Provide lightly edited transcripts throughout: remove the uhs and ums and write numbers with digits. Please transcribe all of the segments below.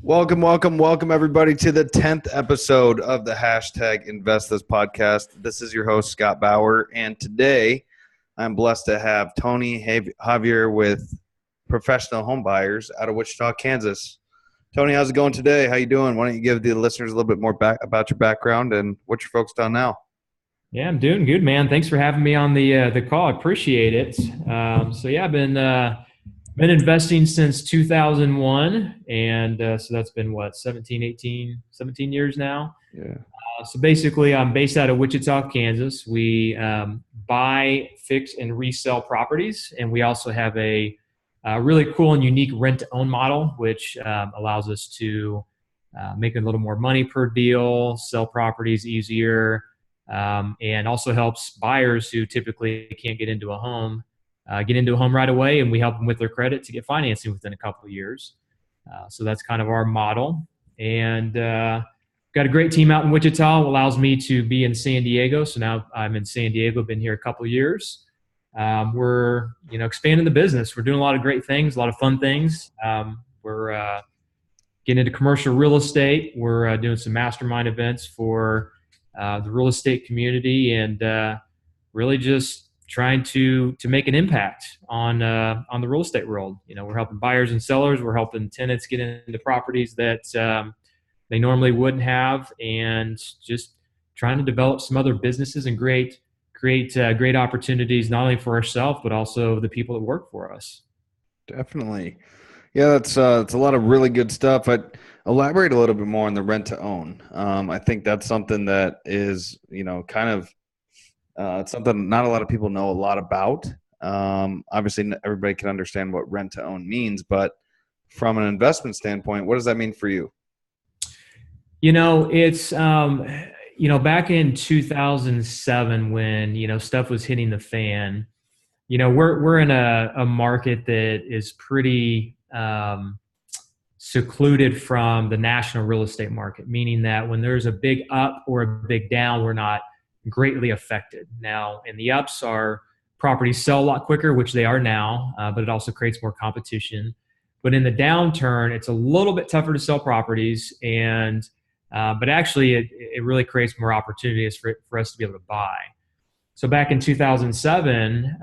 Welcome everybody to the 10th episode of the hashtag Invest This podcast. This is your host, Scott Bauer, and today I'm blessed to have Tony Javier with Professional Home Buyers out of Wichita, Kansas. Tony, how's it going today? How you doing? Why don't you give the listeners a little bit more about your background and what you're focused on now? Yeah, I'm doing good, man. Thanks for having me on the call. I appreciate it. I've been investing since 2001, and so that's been 17 years now. Yeah. Basically, I'm based out of Wichita, Kansas. We buy, fix, and resell properties, and we also have a really cool and unique rent-to-own model, which allows us to make a little more money per deal, sell properties easier. And also helps buyers who typically can't get into a home right away, and we help them with their credit to get financing within a couple of years. So that's kind of our model. And got a great team out in Wichita. Allows me to be in San Diego. So now I'm in San Diego. Been here a couple of years. We're expanding the business. We're doing a lot of great things, a lot of fun things. We're getting into commercial real estate. We're doing some mastermind events for the real estate community, and really just trying to make an impact on the real estate world. We're helping buyers and sellers. We're helping tenants get into properties that they normally wouldn't have, and just trying to develop some other businesses and create great opportunities, not only for ourselves but also the people that work for us. Definitely. Yeah, it's a lot of really good stuff. I'd elaborate a little bit more on the rent to own. I think that's something that is, it's something not a lot of people know a lot about. Obviously, everybody can understand what rent to own means, but from an investment standpoint, what does that mean for you? It's back in 2007 when stuff was hitting the fan. We're in a market that is pretty secluded from the national real estate market, meaning that when there's a big up or a big down, we're not greatly affected. Now, in the ups, our properties sell a lot quicker, which they are now, but it also creates more competition. But in the downturn, it's a little bit tougher to sell properties, and but actually it really creates more opportunities for us to be able to buy. So back in 2007,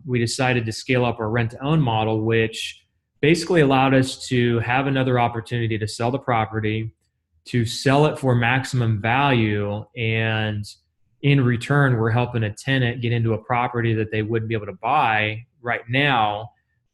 we decided to scale up our rent-to-own model, which basically allowed us to have another opportunity to sell the property, to sell it for maximum value, and in return, we're helping a tenant get into a property that they wouldn't be able to buy right now,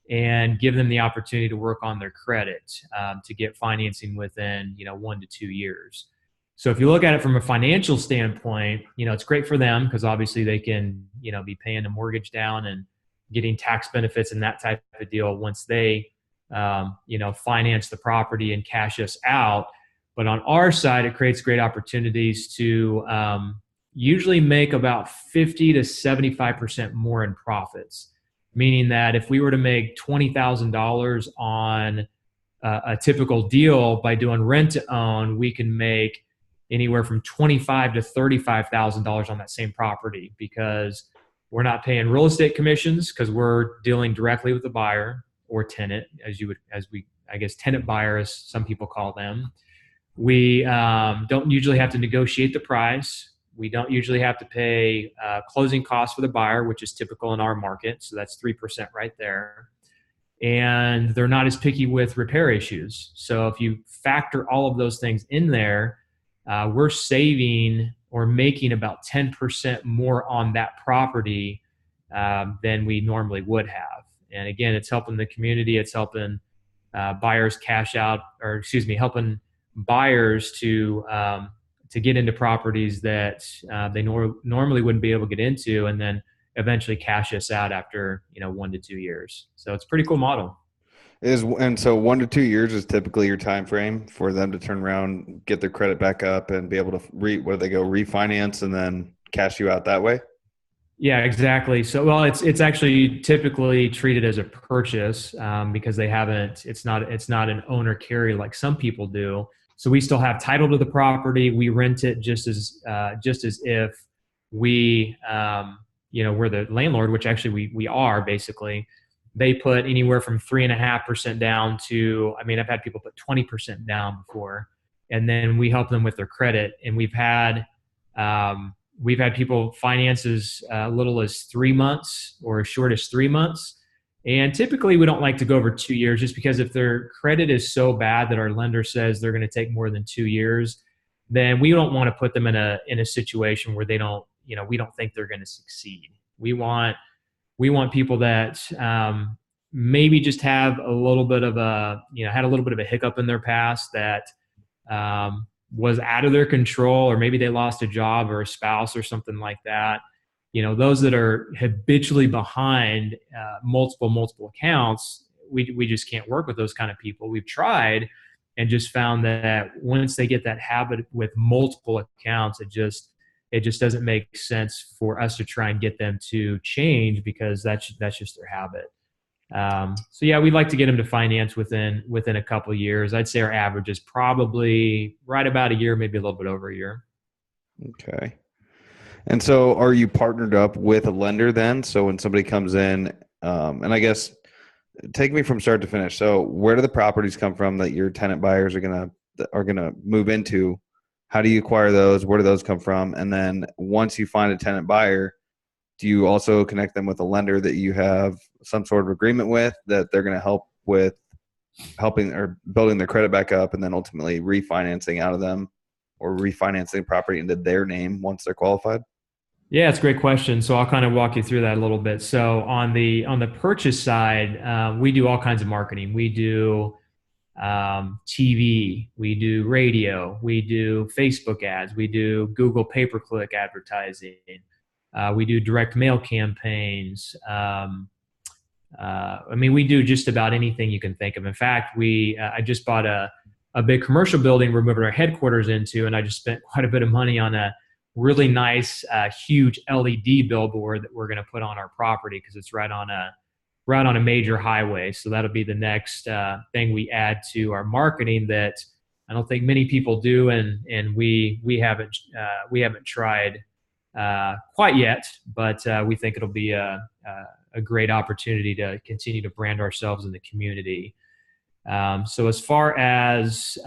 and give them the opportunity to work on their credit to get financing within 1 to 2 years. So if you look at it from a financial standpoint, it's great for them because obviously they can, be paying a mortgage down and getting tax benefits and that type of deal once they, finance the property and cash us out. But on our side, it creates great opportunities to usually make about 50 to 75% more in profits. Meaning that if we were to make $20,000 on a typical deal by doing rent to own, we can make anywhere from $25,000 to $35,000 on that same property, because we're not paying real estate commissions because we're dealing directly with the buyer or tenant, tenant buyer, as some people call them. We don't usually have to negotiate the price. We don't usually have to pay closing costs for the buyer, which is typical in our market. So that's 3% right there. And they're not as picky with repair issues. So if you factor all of those things in there, we're saving or making about 10% more on that property than we normally would have. And again, it's helping the community. It's helping buyers cash out, helping buyers to get into properties that they normally wouldn't be able to get into, and then eventually cash us out after 1 to 2 years. So it's a pretty cool model. And so 1 to 2 years is typically your time frame for them to turn around, get their credit back up, and be able to refinance and then cash you out that way? Yeah, exactly. So, well, it's actually typically treated as a purchase because it's not an owner carry like some people do. So we still have title to the property. We rent it just as if we, we're the landlord, which actually we are basically. they put anywhere from 3.5% down to, I mean, I've had people put 20% down before, and then we help them with their credit. And we've had people finance as little as 3 months or as short as 3 months. And typically we don't like to go over 2 years, just because if their credit is so bad that our lender says they're going to take more than 2 years, then we don't want to put them in a situation where they don't, we don't think they're going to succeed. We want people that maybe just have a little bit of had a little bit of a hiccup in their past that was out of their control, or maybe they lost a job or a spouse or something like that. Those that are habitually behind multiple accounts, we just can't work with those kind of people. We've tried and just found that once they get that habit with multiple accounts, it just doesn't make sense for us to try and get them to change, because that's just their habit. So yeah, we'd like to get them to finance within a couple of years. I'd say our average is probably right about a year, maybe a little bit over a year. Okay. And so are you partnered up with a lender then? So when somebody comes in, and I guess take me from start to finish. So where do the properties come from that your tenant buyers are gonna move into? How do you acquire those? Where do those come from? And then once you find a tenant buyer, do you also connect them with a lender that you have some sort of agreement with, that they're going to help with helping or building their credit back up, and then ultimately refinancing out of them, or refinancing property into their name once they're qualified? Yeah, it's a great question. So I'll kind of walk you through that a little bit. So on the purchase side, we do all kinds of marketing. We do TV, we do radio, we do Facebook ads, we do Google pay-per-click advertising, we do direct mail campaigns. I mean, we do just about anything you can think of. In fact, I just bought a big commercial building we're moving our headquarters into, and I just spent quite a bit of money on a really nice, huge LED billboard that we're going to put on our property, because it's right on a major highway. So that'll be the next thing we add to our marketing that I don't think many people do, and we haven't tried quite yet, but we think it'll be a great opportunity to continue to brand ourselves in the community. So as far as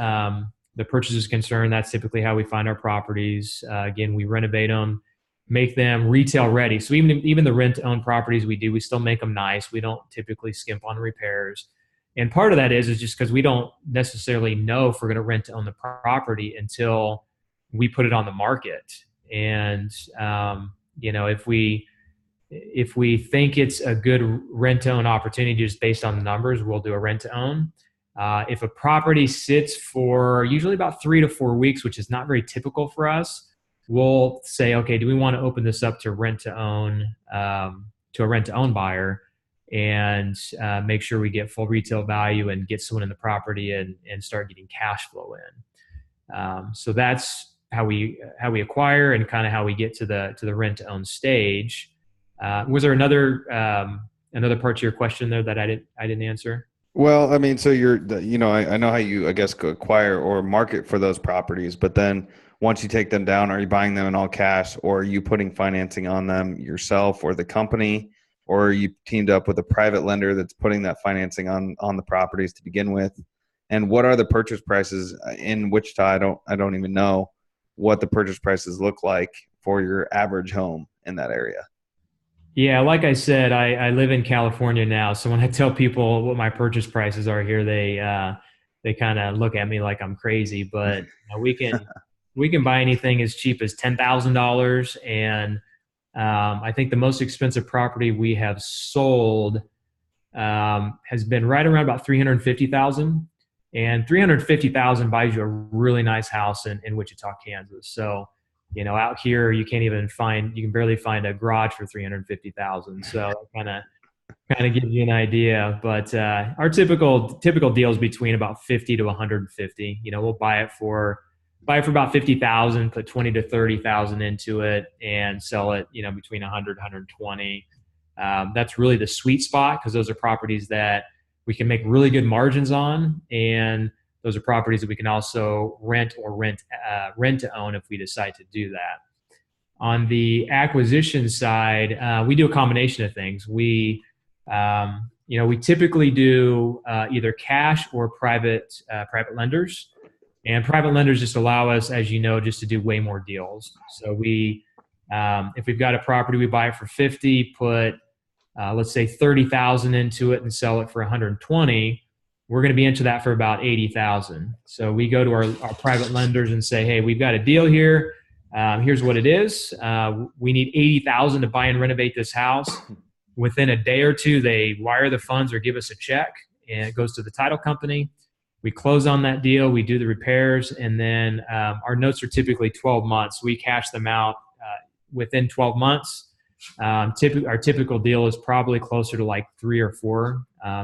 the purchase is concerned, that's typically how we find our properties. Again, we renovate them, make them retail ready. So even the rent-to-own properties we still make them nice. We don't typically skimp on repairs. And part of that is just because we don't necessarily know if we're going to rent to own the property until we put it on the market. And if we think it's a good rent-to-own opportunity just based on the numbers, we'll do a rent-to-own. If a property sits for usually about 3 to 4 weeks, which is not very typical for us, we'll say, okay, do we want to open this up to rent-to-own, to a rent-to-own buyer, and make sure we get full retail value and get someone in the property and start getting cash flow in. So that's how we acquire, and kind of how we get to the rent-to-own stage. Was there another part to your question there that I didn't answer? Well, I mean, so I know how you, I guess, acquire or market for those properties, but then once you take them down, are you buying them in all cash, or are you putting financing on them yourself or the company, or are you teamed up with a private lender that's putting that financing on the properties to begin with? And what are the purchase prices in Wichita? I don't even know what the purchase prices look like for your average home in that area. Yeah, like I said, I live in California now. So when I tell people what my purchase prices are here, they kind of look at me like I'm crazy. But we can buy anything as cheap as $10,000, and I think the most expensive property we have sold has been right around about $350,000, and $350,000 buys you a really nice house in Wichita, Kansas. So out here you can barely find a garage for $350,000. So kind of gives you an idea. But our typical deal is between about 50 to 150. We'll buy it for about 50,000, put 20 to 30,000 into it, and sell it between 100 120. That's really the sweet spot, because those are properties that we can make really good margins on, and those are properties that we can also rent to own if we decide to do that. On the acquisition side, we do a combination of things. We we typically do either cash or private lenders. And private lenders just allow us, as you know, just to do way more deals. So if we've got a property, we buy it for 50, put let's say 30,000 into it and sell it for 120. We're going to be into that for about 80,000. So we go to our private lenders and say, hey, we've got a deal here. Here's what it is. We need 80,000 to buy and renovate this house. Within a day or two, they wire the funds or give us a check, and it goes to the title company. We close on that deal. We do the repairs, and then our notes are typically 12 months. We cash them out within 12 months. Our typical deal is probably closer to like 3 or 4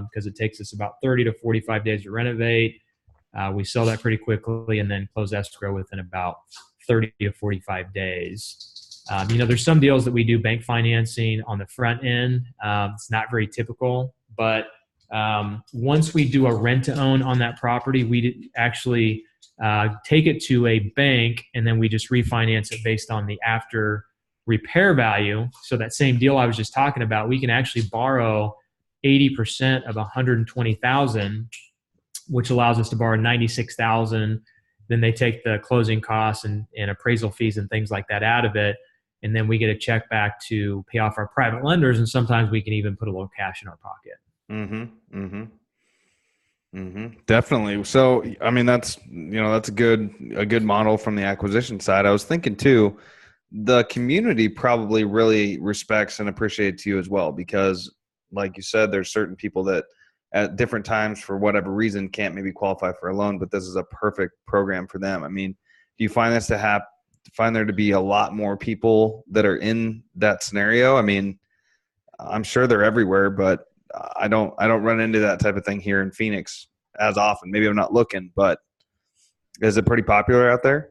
because it takes us about 30 to 45 days to renovate. We sell that pretty quickly and then close escrow within about 30 to 45 days. There's some deals that we do bank financing on the front end. It's not very typical, but once we do a rent to own on that property, we actually take it to a bank and then we just refinance it based on the after repair value. So that same deal I was just talking about, we can actually borrow 80% of 120,000, which allows us to borrow 96,000. Then they take the closing costs and appraisal fees and things like that out of it. And then we get a check back to pay off our private lenders. And sometimes we can even put a little cash in our pocket. Definitely. So, I mean, that's a good model from the acquisition side. I was thinking too, the community probably really respects and appreciates you as well, because like you said, there's certain people that at different times for whatever reason can't maybe qualify for a loan, but this is a perfect program for them. I mean, do you find find there to be a lot more people that are in that scenario? I mean, I'm sure they're everywhere, but I don't run into that type of thing here in Phoenix as often. Maybe I'm not looking, but is it pretty popular out there?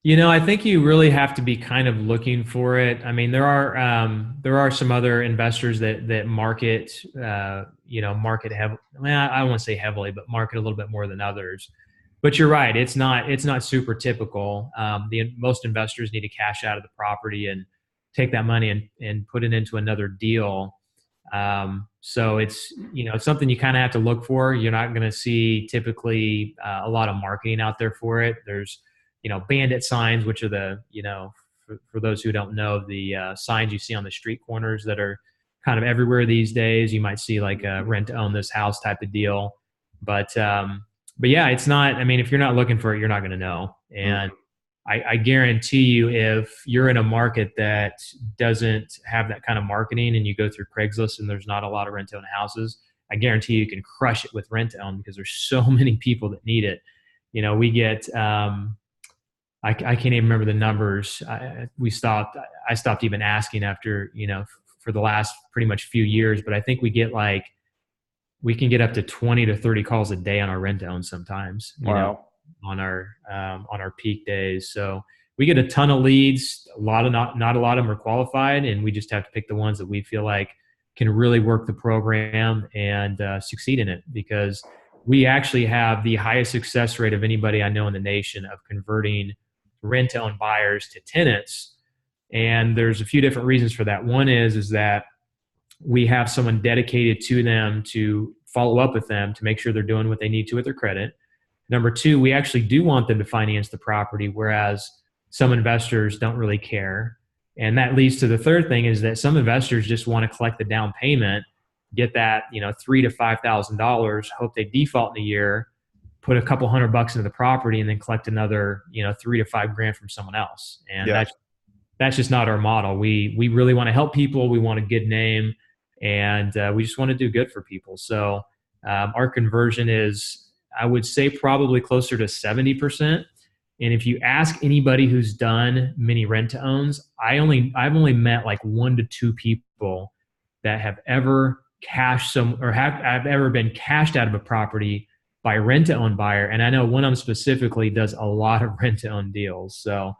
I think you really have to be kind of looking for it. I mean, there are some other investors that market, market heavily. I don't want to say heavily, but market a little bit more than others. But you're right; it's not super typical. Most investors need to cash out of the property and take that money and put it into another deal. So it's something you kind of have to look for. You're not going to see typically a lot of marketing out there for it. There's bandit signs, which are for those who don't know, the signs you see on the street corners that are kind of everywhere these days. You might see like a rent to own this house type of deal. But yeah, it's not, I mean, if you're not looking for it, you're not going to know. And I guarantee you, if you're in a market that doesn't have that kind of marketing and you go through Craigslist and there's not a lot of rent to own houses, I guarantee you can crush it with rent to own because there's so many people that need it. We get, I can't even remember the numbers. I stopped even asking after, for the last pretty much few years, but I think we can get up to 20 to 30 calls a day on our rent to own sometimes. Wow. On our peak days. So we get a ton of leads. Not a lot of them are qualified, and we just have to pick the ones that we feel like can really work the program and succeed in it, because we actually have the highest success rate of anybody I know in the nation of converting rent to own buyers to tenants. And there's a few different reasons for that. One is that we have someone dedicated to them to follow up with them to make sure they're doing what they need to with their credit. Number two, we actually do want them to finance the property, whereas some investors don't really care. And that leads to the third thing, is that some investors just want to collect the down payment, get that, $3,000 to $5,000, hope they default in a year, put a couple $100 into the property, and then collect another, $3,000 to $5,000 from someone else. And that's just not our model. We really want to help people. We want a good name, and we just want to do good for people. So our conversion is, I would say, probably closer to 70%. And if you ask anybody who's done many rent to owns, I've only met like 1 to 2 people that have ever have ever been cashed out of a property by a rent to own buyer. And I know one of them specifically does a lot of rent to own deals. So,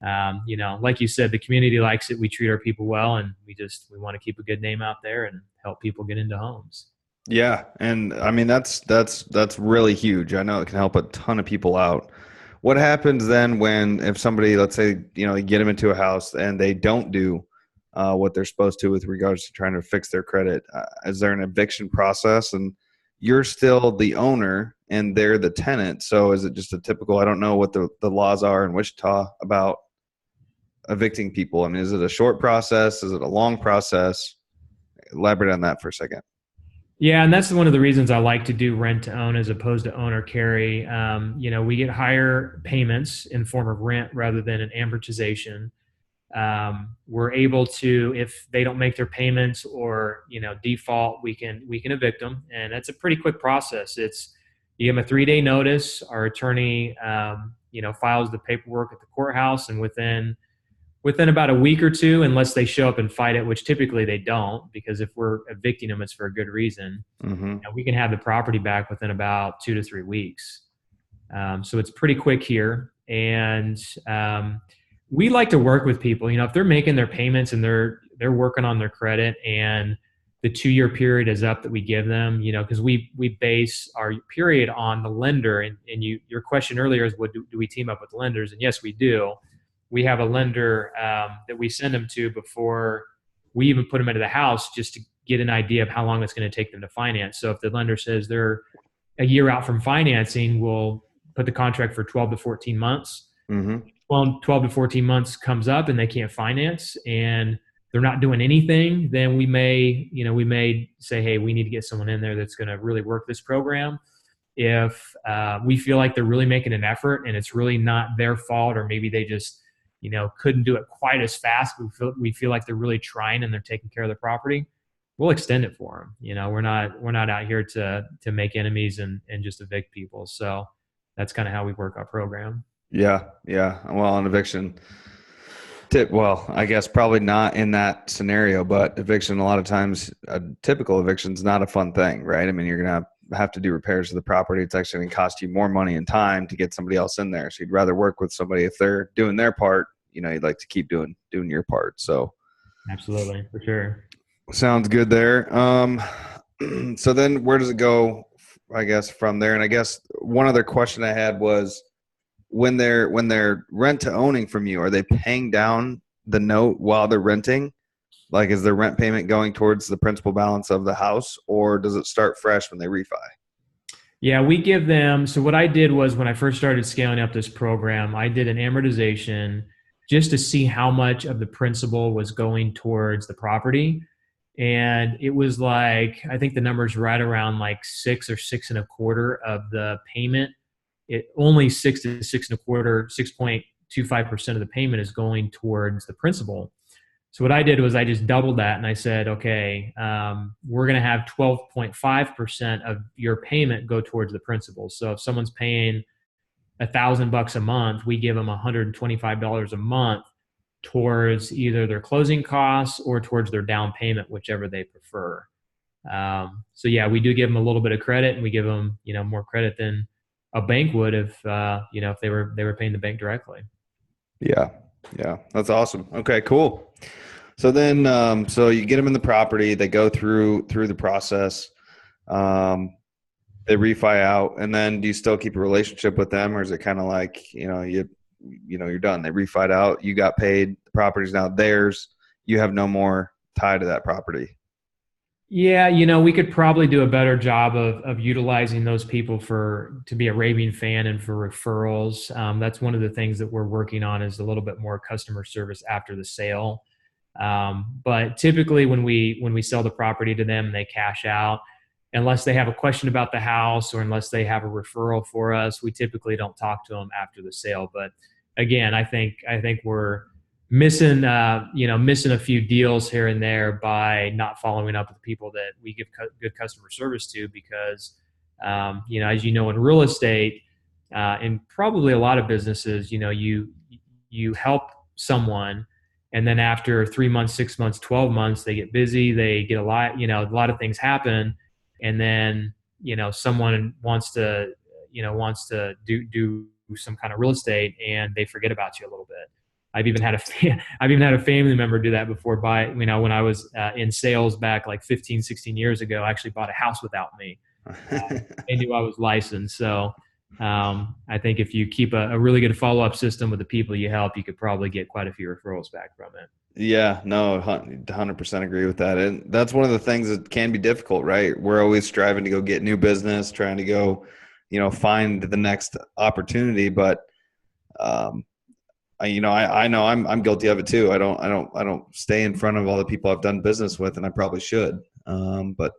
like you said, the community likes it. We treat our people well, and we want to keep a good name out there and help people get into homes. Yeah. And I mean, that's really huge. I know it can help a ton of people out. What happens then if somebody, let's say, you get them into a house and they don't do what they're supposed to with regards to trying to fix their credit. Is there an eviction process? And you're still the owner and they're the tenant. So is it just a typical, I don't know what the laws are in Wichita about evicting people. I mean, is it a short process? Is it a long process? Elaborate on that for a second. Yeah, and that's one of the reasons I like to do rent to own as opposed to own or carry. We get higher payments in form of rent rather than an amortization. We're able to, if they don't make their payments or default, we can evict them, and that's a pretty quick process. You give them a 3-day notice. Our attorney files the paperwork at the courthouse, and within about a week or two, unless they show up and fight it, which typically they don't, because if we're evicting them, it's for a good reason. We can have the property back within about 2 to 3 weeks. So it's pretty quick here, and we like to work with people. If they're making their payments and they're working on their credit, and the 2-year period is up that we give them, because we base our period on the lender. And your question earlier is, what do we team up with lenders? And yes, we do. We have a lender that we send them to before we even put them into the house, just to get an idea of how long it's going to take them to finance. So if the lender says they're a year out from financing, we'll put the contract for 12 to 14 months. 12 to 14 months comes up and they can't finance and they're not doing anything, then we may say, hey, we need to get someone in there that's going to really work this program. If we feel like they're really making an effort and it's really not their fault, or maybe they just couldn't do it quite as fast, we feel like they're really trying and they're taking care of the property, we'll extend it for them. We're not out here to make enemies and just evict people. So that's kind of how we work our program. Yeah. Well, an eviction well, I guess probably not in that scenario, but eviction, a lot of times, a typical eviction is not a fun thing, right? I mean, you're going to have to do repairs to the property. It's actually going to cost you more money and time to get somebody else in there. So you'd rather work with somebody if they're doing their part. You'd like to keep doing your part. So absolutely, for sure. Sounds good there. So then where does it go, I guess, from there? And I guess one other question I had was, when they're rent to owning from you, are they paying down the note while they're renting? Like, is their rent payment going towards the principal balance of the house, or does it start fresh when they refi? Yeah, we give them. So what I did was, when I first started scaling up this program, I did an amortization just to see how much of the principal was going towards the property. And it was like, I think the number's right around like 6 or 6.25 of the payment. It only 6 to 6.25, 6.25% of the payment is going towards the principal. So what I did was I just doubled that, and I said, okay, we're going to have 12.5% of your payment go towards the principal. So if someone's paying $1,000 a month, we give them $125 a month towards either their closing costs or towards their down payment, whichever they prefer. So yeah, we do give them a little bit of credit, and we give them, more credit than a bank would if they were paying the bank directly. Yeah, that's awesome. Okay, cool. So then, so you get them in the property, they go through the process, they refi out, and then do you still keep a relationship with them, or is it kind of like you're done? They refied out, you got paid, the property's now theirs, you have no more tie to that property. Yeah, we could probably do a better job of utilizing those people to be a raving fan and for referrals. That's one of the things that we're working on, is a little bit more customer service after the sale. But typically when we sell the property to them, they cash out. Unless they have a question about the house or unless they have a referral for us, we typically don't talk to them after the sale. But again, I think we're missing a few deals here and there by not following up with the people that we give good customer service to, because as in real estate, and probably a lot of businesses, you help someone, and then after 3 months, 6 months, 12 months, they get busy, they get a lot of things happen, and then someone wants to do some kind of real estate, and they forget about you a little bit. I've even had a family member do that before. When I was in sales back like 15, 16 years ago, I actually bought a house without me. They knew I was licensed. So I think if you keep a really good follow-up system with the people you help, you could probably get quite a few referrals back from it. Yeah, no, 100% agree with that. And that's one of the things that can be difficult, right? We're always striving to go get new business, trying to go, find the next opportunity. But, I know I'm guilty of it too. I don't stay in front of all the people I've done business with, and I probably should. But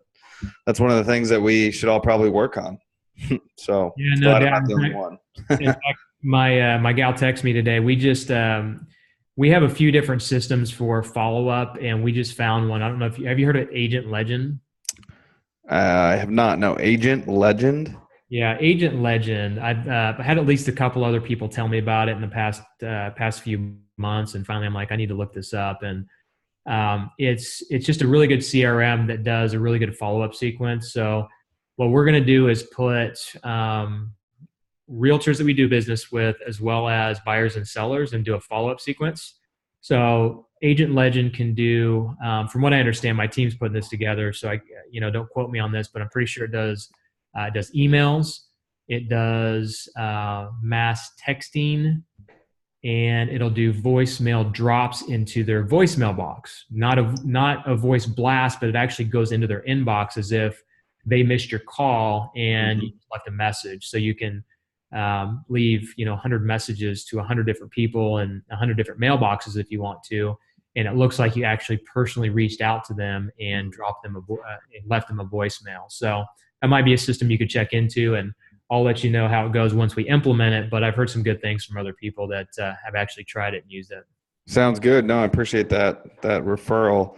that's one of the things that we should all probably work on. So Yeah, no glad I'm doubt. not the only one. In fact, my gal texted me today. We have a few different systems for follow up, and we just found one. I don't know if have you heard of Agent Legend? I have not. No, Agent Legend. Yeah, Agent Legend. I've had at least a couple other people tell me about it in the past few months, and finally I'm like, I need to look this up. And it's just a really good CRM that does a really good follow up sequence. So what we're going to do is put realtors that we do business with, as well as buyers and sellers, and do a follow up sequence. So Agent Legend can do, from what I understand, my team's putting this together. So don't quote me on this, but I'm pretty sure it does. It does emails, it does mass texting, and it'll do voicemail drops into their voicemail box. Not a voice blast, but it actually goes into their inbox as if they missed your call and you left a message. So you can leave 100 messages to 100 different people and 100 different mailboxes if you want to, and it looks like you actually personally reached out to them and dropped them and left them a voicemail. So that might be a system you could check into, and I'll let you know how it goes once we implement it. But I've heard some good things from other people that have actually tried it and used it. Sounds good. No, I appreciate that referral.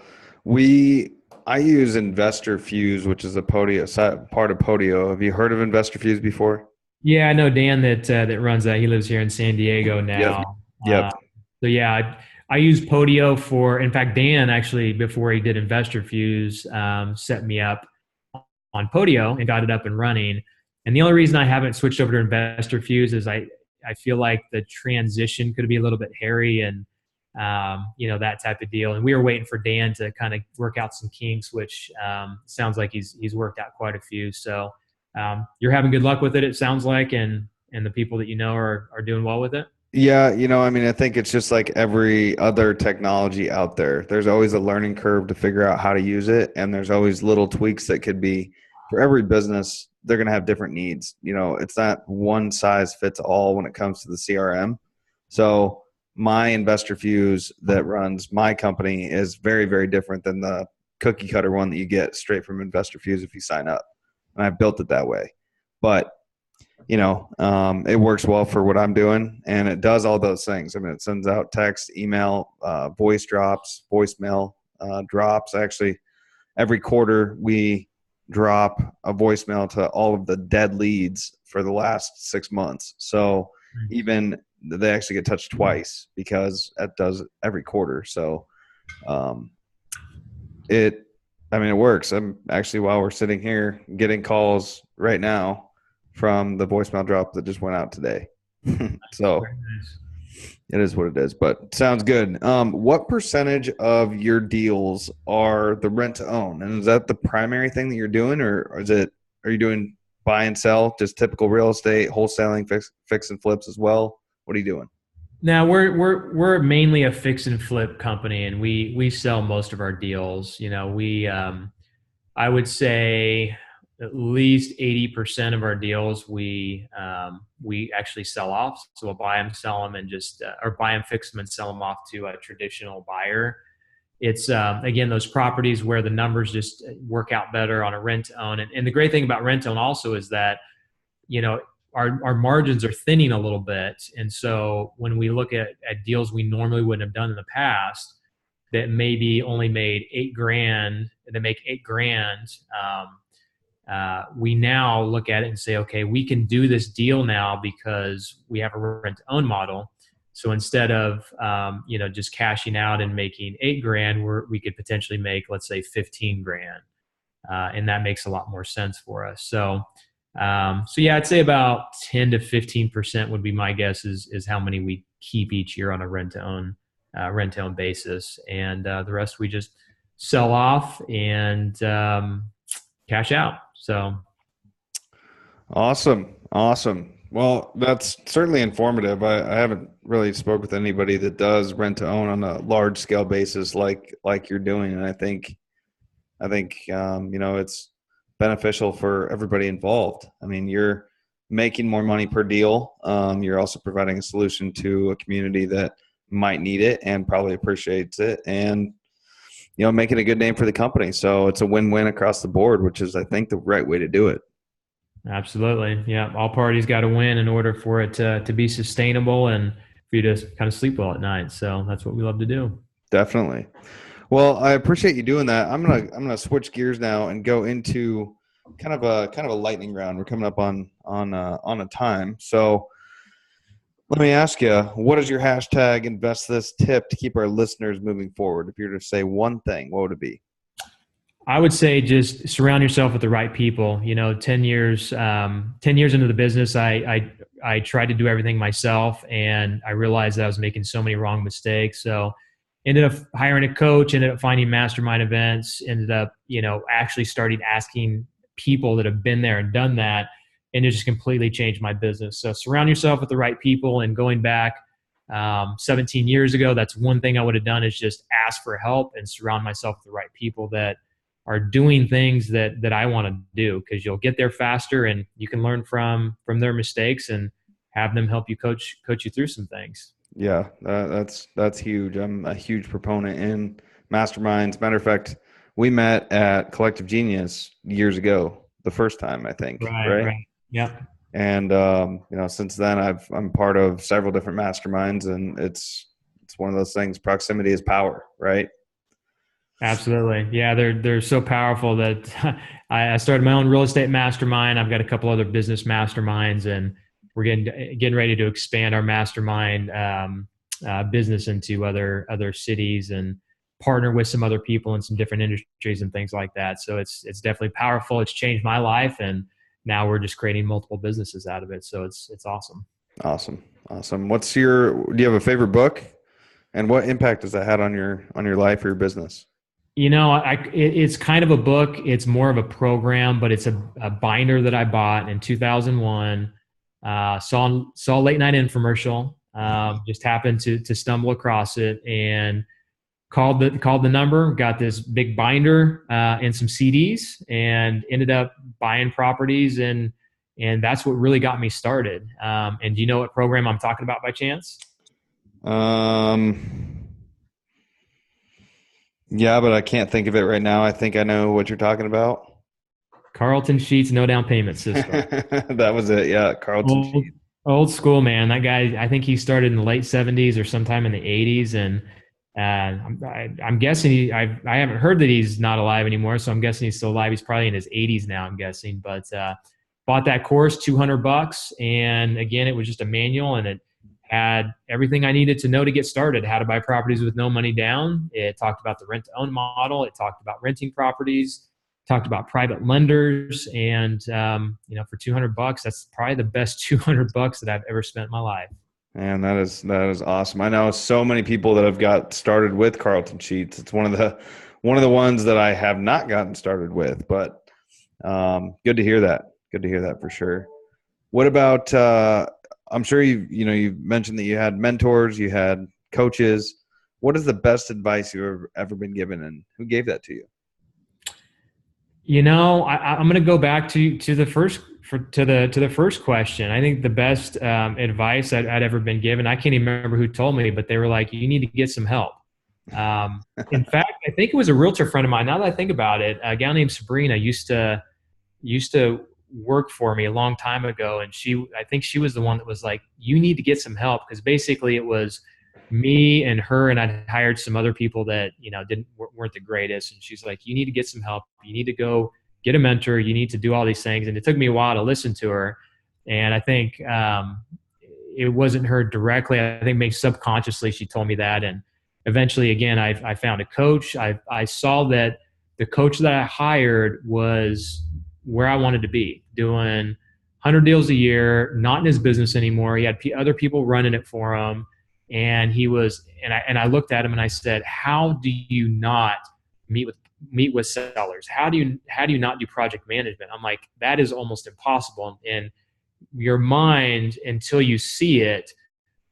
I use Investor Fuse, which is a part of Podio. Have you heard of Investor Fuse before? Yeah, I know Dan that runs that. He lives here in San Diego Yep. now. Yep. So yeah, I use Podio for. In fact, Dan actually, before he did Investor Fuse, set me up on Podio and got it up and running. And the only reason I haven't switched over to Investor Fuse is I feel like the transition could be a little bit hairy and that type of deal. And we were waiting for Dan to kind of work out some kinks, which sounds like he's worked out quite a few. So you're having good luck with it, it sounds like, and the people that you know are doing well with it. Yeah, I mean, I think it's just like every other technology out there. There's always a learning curve to figure out how to use it, and there's always little tweaks that could be for every business. They're going to have different needs. It's not one size fits all when it comes to the CRM. So my Investor Fuse that runs my company is very, very different than the cookie cutter one that you get straight from Investor Fuse if you sign up. And I built it that way. But it works well for what I'm doing, and it does all those things. I mean, it sends out text, email, voice drops, voicemail drops. Actually, every quarter we drop a voicemail to all of the dead leads for the last 6 months. So even they actually get touched twice because it does every quarter. So it works. I'm actually, while we're sitting here, getting calls right now from the voicemail drop that just went out today. So it is what it is, but sounds good. What percentage of your deals are the rent to own? And is that the primary thing that you're doing, or are you doing buy and sell, just typical real estate, wholesaling, fix and flips as well? What are you doing? Now we're mainly a fix and flip company, and we sell most of our deals. I would say at least 80% of our deals we actually sell off. So we'll buy them, sell them, and or buy them, fix them, and sell them off to a traditional buyer. It's again, those properties where the numbers just work out better on a rent to own. And the great thing about rent to own also is that our margins are thinning a little bit. And so when we look at deals we normally wouldn't have done in the past that maybe only made $8,000, they make $8,000. We now look at it and say, okay, we can do this deal now because we have a rent to own model. So instead of just cashing out and making $8,000, we could potentially make, let's say, $15,000, and that makes a lot more sense for us. So yeah, I'd say about 10 to 15% would be my guess is how many we keep each year on a rent to own basis, and the rest we just sell off and cash out. So Awesome. Well, that's certainly informative. I haven't really spoke with anybody that does rent to own on a large scale basis like you're doing, and I think it's beneficial for everybody involved. I mean, you're making more money per deal. You're also providing a solution to a community that might need it and probably appreciates it, and making a good name for the company. So it's a win-win across the board, which is, I think, the right way to do it. Absolutely. Yeah. All parties got to win in order for it to be sustainable and for you to kind of sleep well at night. So that's what we love to do. Definitely. Well, I appreciate you doing that. I'm gonna switch gears now and go into kind of a lightning round. We're coming up on a time. So let me ask you, what is your hashtag invest this tip to keep our listeners moving forward? If you were to say one thing, what would it be? I would say just surround yourself with the right people. 10 years into the business, I tried to do everything myself, and I realized that I was making so many wrong mistakes. So ended up hiring a coach, ended up finding mastermind events, ended up, actually starting asking people that have been there and done that. And it just completely changed my business. So surround yourself with the right people. And going back 17 years ago, that's one thing I would have done, is just ask for help and surround myself with the right people that are doing things that I want to do, because you'll get there faster and you can learn from their mistakes and have them help you coach you through some things. Yeah, that's huge. I'm a huge proponent in masterminds. Matter of fact, we met at Collective Genius years ago, the first time, I think, Right, right? right. Yep. And since then, I'm part of several different masterminds, and it's one of those things. Proximity is power, right? Absolutely. Yeah, they're so powerful that I started my own real estate mastermind. I've got a couple other business masterminds, and we're getting ready to expand our mastermind business into other cities and partner with some other people in some different industries and things like that. So it's definitely powerful. It's changed my life, and now we're just creating multiple businesses out of it. So it's awesome. Awesome, awesome. Do you have a favorite book, and what impact has that had on your life or your business? It's kind of a book. It's more of a program, but it's a binder that I bought in 2001. Saw a late night infomercial. Just happened to stumble across it and called the number. Got this big binder and some CDs, and ended up buying properties, and that's what really got me started. And do you know what program I'm talking about by chance? Um, yeah, but I can't think of it right now. I think I know what you're talking about. Carlton Sheets No Down Payment System. That was it. Yeah, Carlton Old, Sheet. old school, man. That guy, I think he started in the late 70s or sometime in the 80s. And I'm guessing I haven't heard that he's not alive anymore. So I'm guessing he's still alive. He's probably in his 80s now, I'm guessing. But bought that course, $200. And again, it was just a manual, and it had everything I needed to know to get started: how to buy properties with no money down. It talked about the rent to own model. It talked about renting properties, talked about private lenders, and for $200, that's probably the best $200 that I've ever spent in my life. Man, that is awesome. I know so many people that have got started with Carlton Sheets. It's one of the ones that I have not gotten started with, but good to hear that. Good to hear that for sure. What about? I'm sure you've mentioned that you had mentors, you had coaches. What is the best advice you've ever been given, and who gave that to you? I'm going to go back to the first question. I think the best advice I'd ever been given, I can't even remember who told me, but they were like, "You need to get some help." In fact, I think it was a realtor friend of mine. Now that I think about it, a gal named Sabrina used to work for me a long time ago, and I think she was the one that was like, "You need to get some help," because basically it was me and her, and I'd hired some other people that weren't the greatest, and she's like, "You need to get some help. You need to go get a mentor. You need to do all these things." And it took me a while to listen to her, and I think it wasn't her directly. I think maybe subconsciously she told me that, and eventually, again, I found a coach. I saw that the coach that I hired was where I wanted to be, doing 100 deals a year, not in his business anymore. He had other people running it for him. And I looked at him and I said, "How do you not meet with sellers? How do you not do project management?" I'm like, that is almost impossible. And your mind, until you see it,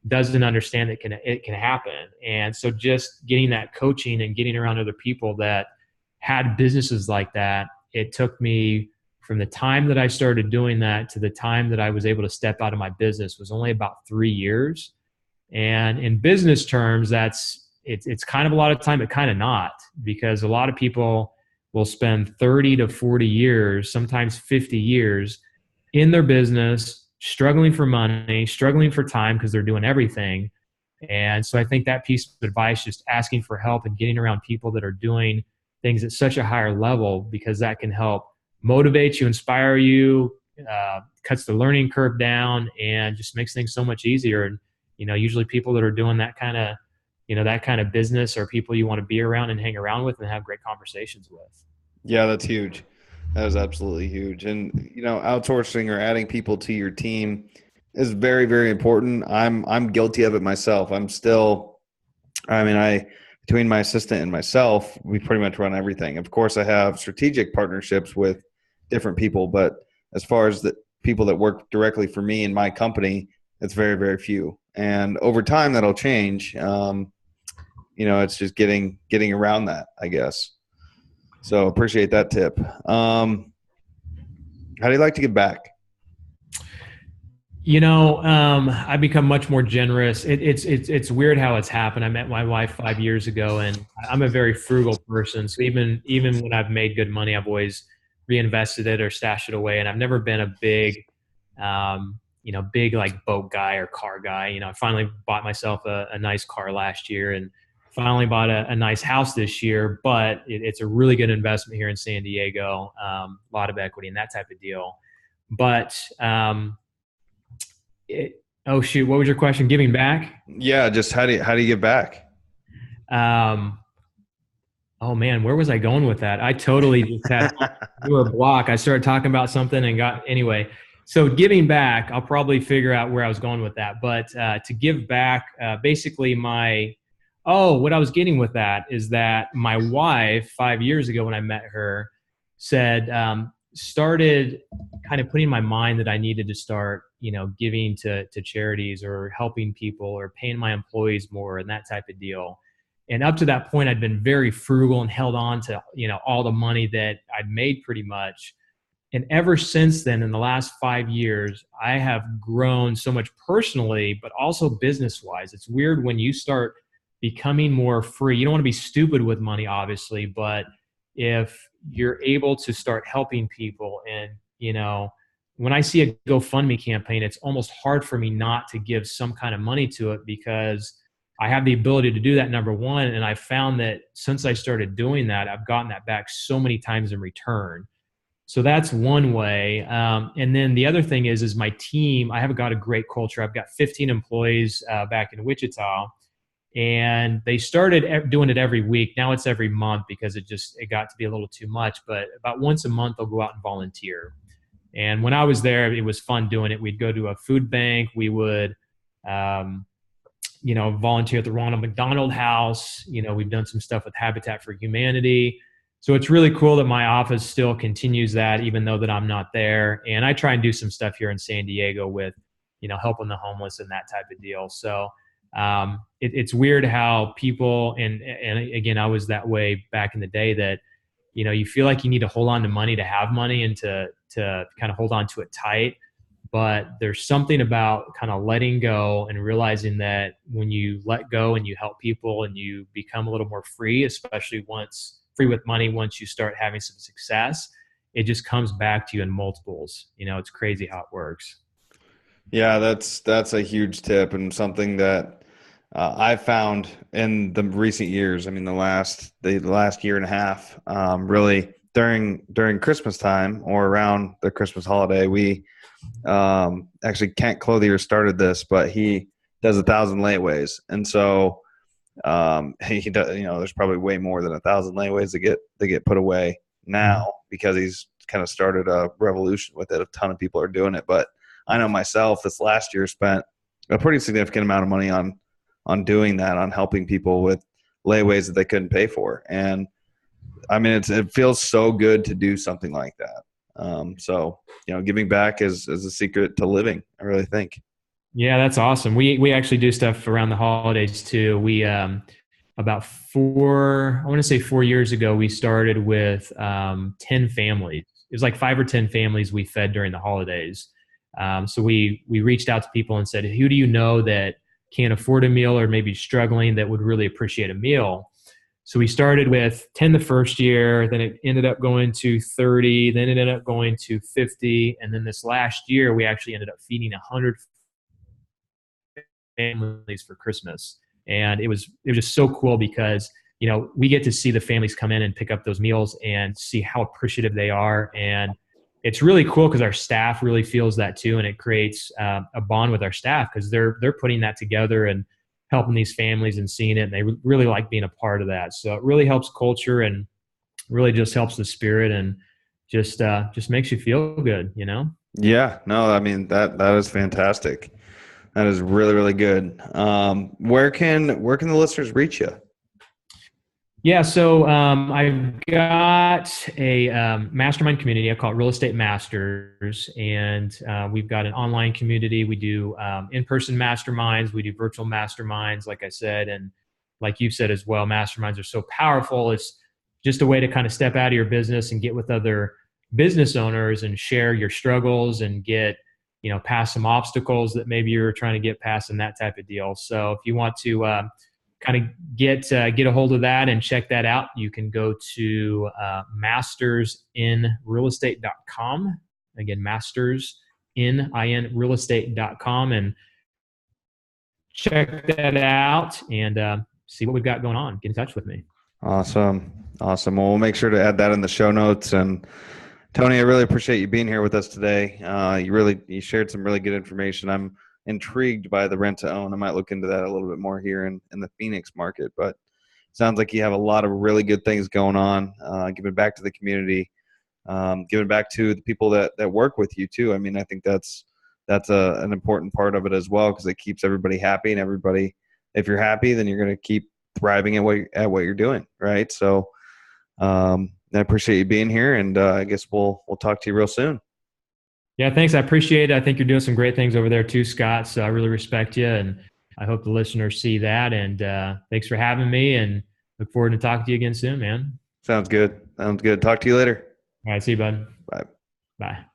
doesn't understand it can happen. And so just getting that coaching and getting around other people that had businesses like that, it took me from the time that I started doing that to the time that I was able to step out of my business was only about 3 years. And in business terms, it's kind of a lot of time, but kind of not, because a lot of people will spend 30 to 40 years, sometimes 50 years in their business, struggling for money, struggling for time because they're doing everything. And so I think that piece of advice, just asking for help and getting around people that are doing things at such a higher level, because that can help motivate you, inspire you, cuts the learning curve down, and just makes things so much easier. And, usually people that are doing that kind of, that kind of business are people you want to be around and hang around with and have great conversations with. Yeah, that's huge. That is absolutely huge. And outsourcing or adding people to your team is very, very important. I'm guilty of it myself. Between my assistant and myself, we pretty much run everything. Of course, I have strategic partnerships with different people, but as far as the people that work directly for me in my company, it's very, very few. And over time, that'll change. It's just getting around that, I guess. So appreciate that tip. How do you like to give back? I've become much more generous. It's weird how it's happened. I met my wife 5 years ago, and I'm a very frugal person. So even when I've made good money, I've always reinvested it or stashed it away. And I've never been a big, big like boat guy or car guy. I finally bought myself a nice car last year, and finally bought a nice house this year. But it's a really good investment here in San Diego. A lot of equity and that type of deal. But oh shoot, what was your question? Giving back? Yeah, just how do you give back? Oh man, where was I going with that? I totally just had do a block. I started talking about something and anyway. So giving back, I'll probably figure out where I was going with that. But to give back, basically what I was getting with that is that my wife 5 years ago when I met her said, started kind of putting in my mind that I needed to start, giving to charities or helping people or paying my employees more and that type of deal. And up to that point, I'd been very frugal and held on to, all the money that I'd made pretty much. And ever since then, in the last 5 years, I have grown so much personally, but also business wise. It's weird when you start becoming more free. You don't want to be stupid with money, obviously, but if you're able to start helping people and, when I see a GoFundMe campaign, it's almost hard for me not to give some kind of money to it because I have the ability to do that, number one. And I found that since I started doing that, I've gotten that back so many times in return. So that's one way. And then the other thing is my team, I have got a great culture. I've got 15 employees back in Wichita, and they started doing it every week. Now it's every month because it got to be a little too much, but about once a month, they'll go out and volunteer. And when I was there, it was fun doing it. We'd go to a food bank. We would, volunteer at the Ronald McDonald House. We've done some stuff with Habitat for Humanity. So it's really cool that my office still continues that, even though that I'm not there. And I try and do some stuff here in San Diego with, helping the homeless and that type of deal. So it's weird how people, and again, I was that way back in the day that, you feel like you need to hold on to money to have money and to kind of hold on to it tight. But there's something about kind of letting go and realizing that when you let go and you help people and you become a little more free, especially free with money, once you start having some success, it just comes back to you in multiples. It's crazy how it works. Yeah, that's a huge tip and something that I've found in the recent years. I mean, the last year and a half, really during Christmas time or around the Christmas holiday, we actually Kent Clothier started this, but he does 1,000 layaways, and so he does. There's probably way more than 1,000 layaways that get put away now because he's kind of started a revolution with it. A ton of people are doing it, but I know myself this last year spent a pretty significant amount of money on doing that, on helping people with layaways that they couldn't pay for. And I mean, it feels so good to do something like that. So, giving back is a secret to living, I really think. Yeah, that's awesome. We actually do stuff around the holidays too. We about I want to say 4 years ago, we started with 10 families. It was like 5 or 10 families we fed during the holidays. So we reached out to people and said, who do you know that can't afford a meal or maybe struggling that would really appreciate a meal? So we started with 10 the first year, then it ended up going to 30, then it ended up going to 50. And then this last year, we actually ended up feeding 100 families for Christmas. And it was just so cool because, we get to see the families come in and pick up those meals and see how appreciative they are. And it's really cool because our staff really feels that too. And it creates a bond with our staff because they're putting that together and helping these families and seeing it. And they really like being a part of that. So it really helps culture and really just helps the spirit and just makes you feel good, Yeah, no, I mean, that is fantastic. That is really, really good. Where can the listeners reach you? Yeah, so I've got a mastermind community. I call it Real Estate Masters, and we've got an online community. We do in-person masterminds. We do virtual masterminds, like I said, and like you said as well. Masterminds are so powerful. It's just a way to kind of step out of your business and get with other business owners and share your struggles and get past some obstacles that maybe you're trying to get past and that type of deal. So if you want to kind of get a hold of that and check that out, you can go to mastersinrealestate.com. Again, mastersinrealestate.com and check that out and see what we've got going on. Get in touch with me. Awesome. Well, we'll make sure to add that in the show notes. And Tony, I really appreciate you being here with us today. You shared some really good information. I'm intrigued by the rent to own. I might look into that a little bit more here in the Phoenix market, but it sounds like you have a lot of really good things going on, giving back to the community, giving back to the people that work with you too. I mean, I think that's an important part of it as well, because it keeps everybody happy, and everybody, if you're happy, then you're going to keep thriving at what you're doing. Right. So, I appreciate you being here, and I guess we'll talk to you real soon. Yeah, thanks. I appreciate it. I think you're doing some great things over there too, Scott. So I really respect you, and I hope the listeners see that. And thanks for having me, and look forward to talking to you again soon, man. Sounds good. Talk to you later. All right, see you, bud. Bye. Bye.